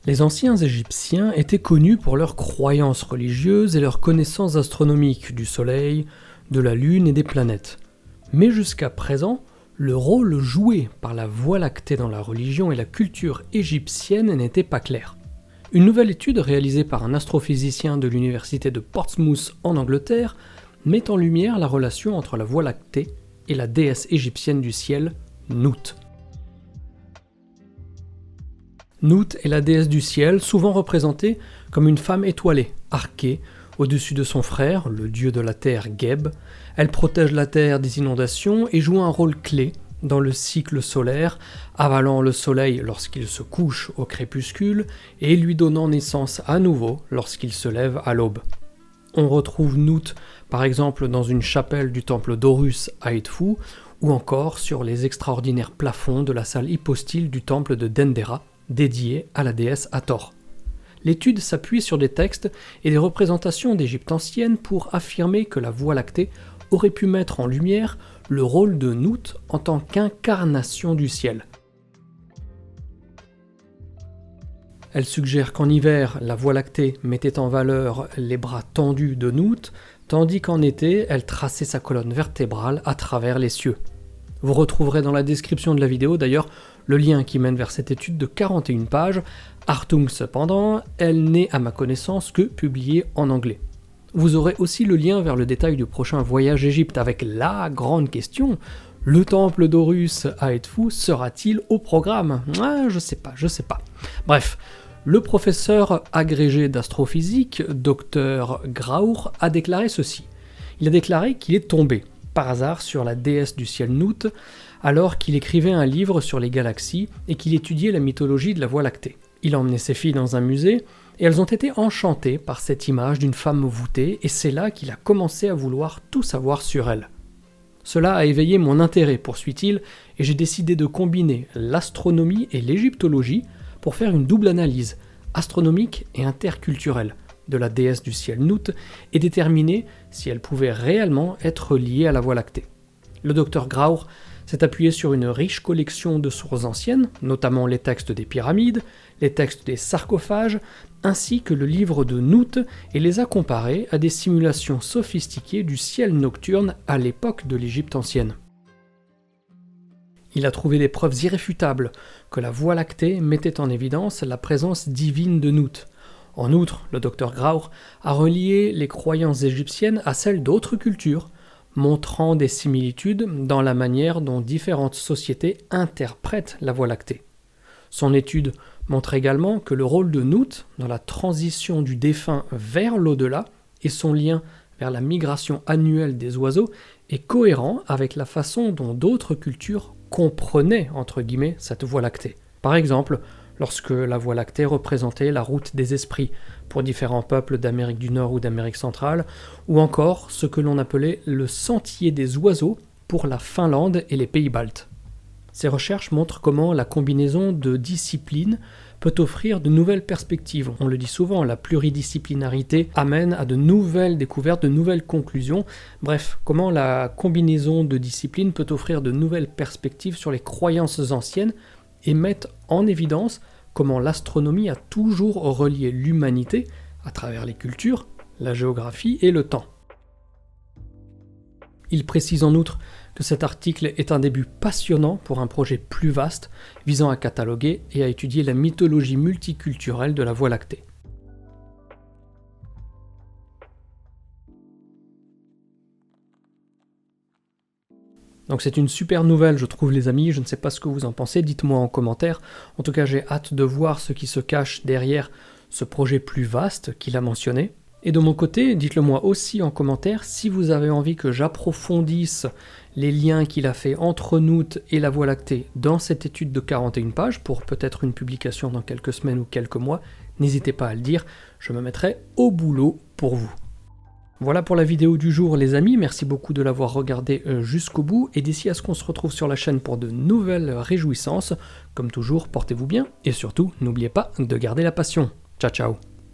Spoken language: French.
Les anciens Égyptiens étaient connus pour leurs croyances religieuses et leurs connaissances astronomiques du Soleil, de la Lune et des planètes. Mais jusqu'à présent, le rôle joué par la Voie lactée dans la religion et la culture égyptienne n'était pas clair. Une nouvelle étude réalisée par un astrophysicien de l'université de Portsmouth en Angleterre met en lumière la relation entre la Voie lactée et la déesse égyptienne du ciel, Nout. Nout est la déesse du ciel, souvent représentée comme une femme étoilée, arquée, au-dessus de son frère, le dieu de la terre Geb. Elle protège la terre des inondations et joue un rôle clé dans le cycle solaire, avalant le soleil lorsqu'il se couche au crépuscule et lui donnant naissance à nouveau lorsqu'il se lève à l'aube. On retrouve Nout par exemple dans une chapelle du temple d'Horus à Edfou ou encore sur les extraordinaires plafonds de la salle hypostyle du temple de Dendera, dédié à la déesse Hathor. L'étude s'appuie sur des textes et des représentations d'Égypte ancienne pour affirmer que la Voie lactée aurait pu mettre en lumière le rôle de Nout en tant qu'incarnation du ciel. Elle suggère qu'en hiver, la Voie lactée mettait en valeur les bras tendus de Nout, tandis qu'en été, elle traçait sa colonne vertébrale à travers les cieux. Vous retrouverez dans la description de la vidéo d'ailleurs le lien qui mène vers cette étude de 41 pages. Hartung cependant, elle n'est à ma connaissance que publiée en anglais. Vous aurez aussi le lien vers le détail du prochain voyage Égypte avec la grande question, le temple d'Horus à Edfou sera-t-il au programme ? Je sais pas. Bref, le professeur agrégé d'astrophysique, Dr Graur, a déclaré ceci. Il a déclaré qu'il est tombé par hasard sur la déesse du ciel Nout, alors qu'il écrivait un livre sur les galaxies et qu'il étudiait la mythologie de la Voie lactée. Il a emmené ses filles dans un musée, et elles ont été enchantées par cette image d'une femme voûtée, et c'est là qu'il a commencé à vouloir tout savoir sur elle. Cela a éveillé mon intérêt, poursuit-il, et j'ai décidé de combiner l'astronomie et l'égyptologie pour faire une double analyse, astronomique et interculturelle, de la déesse du ciel Nout et déterminer si elle pouvait réellement être liée à la Voie lactée. Le docteur Graur s'est appuyé sur une riche collection de sources anciennes, notamment les textes des pyramides, les textes des sarcophages, ainsi que le livre de Nout, et les a comparés à des simulations sophistiquées du ciel nocturne à l'époque de l'Égypte ancienne. Il a trouvé des preuves irréfutables que la Voie lactée mettait en évidence la présence divine de Nout. En outre, le docteur Graur a relié les croyances égyptiennes à celles d'autres cultures, montrant des similitudes dans la manière dont différentes sociétés interprètent la Voie lactée. Son étude montre également que le rôle de Nout dans la transition du défunt vers l'au-delà et son lien vers la migration annuelle des oiseaux est cohérent avec la façon dont d'autres cultures comprenaient entre guillemets cette Voie lactée. Par exemple, lorsque la Voie lactée représentait la route des esprits pour différents peuples d'Amérique du Nord ou d'Amérique centrale, ou encore ce que l'on appelait le sentier des oiseaux pour la Finlande et les pays baltes. Ces recherches montrent comment la combinaison de disciplines peut offrir de nouvelles perspectives. On le dit souvent, la pluridisciplinarité amène à de nouvelles découvertes, de nouvelles conclusions. Bref, comment la combinaison de disciplines peut offrir de nouvelles perspectives sur les croyances anciennes et mettre en évidence comment l'astronomie a toujours relié l'humanité à travers les cultures, la géographie et le temps. Il précise en outre que cet article est un début passionnant pour un projet plus vaste visant à cataloguer et à étudier la mythologie multiculturelle de la Voie lactée. Donc c'est une super nouvelle, je trouve les amis, je ne sais pas ce que vous en pensez, dites-moi en commentaire. En tout cas, j'ai hâte de voir ce qui se cache derrière ce projet plus vaste qu'il a mentionné. Et de mon côté, dites-le moi aussi en commentaire si vous avez envie que j'approfondisse les liens qu'il a fait entre Nout et la Voie lactée dans cette étude de 41 pages pour peut-être une publication dans quelques semaines ou quelques mois. N'hésitez pas à le dire, je me mettrai au boulot pour vous. Voilà pour la vidéo du jour les amis, merci beaucoup de l'avoir regardé jusqu'au bout et d'ici à ce qu'on se retrouve sur la chaîne pour de nouvelles réjouissances, comme toujours portez-vous bien et surtout n'oubliez pas de garder la passion. Ciao ciao.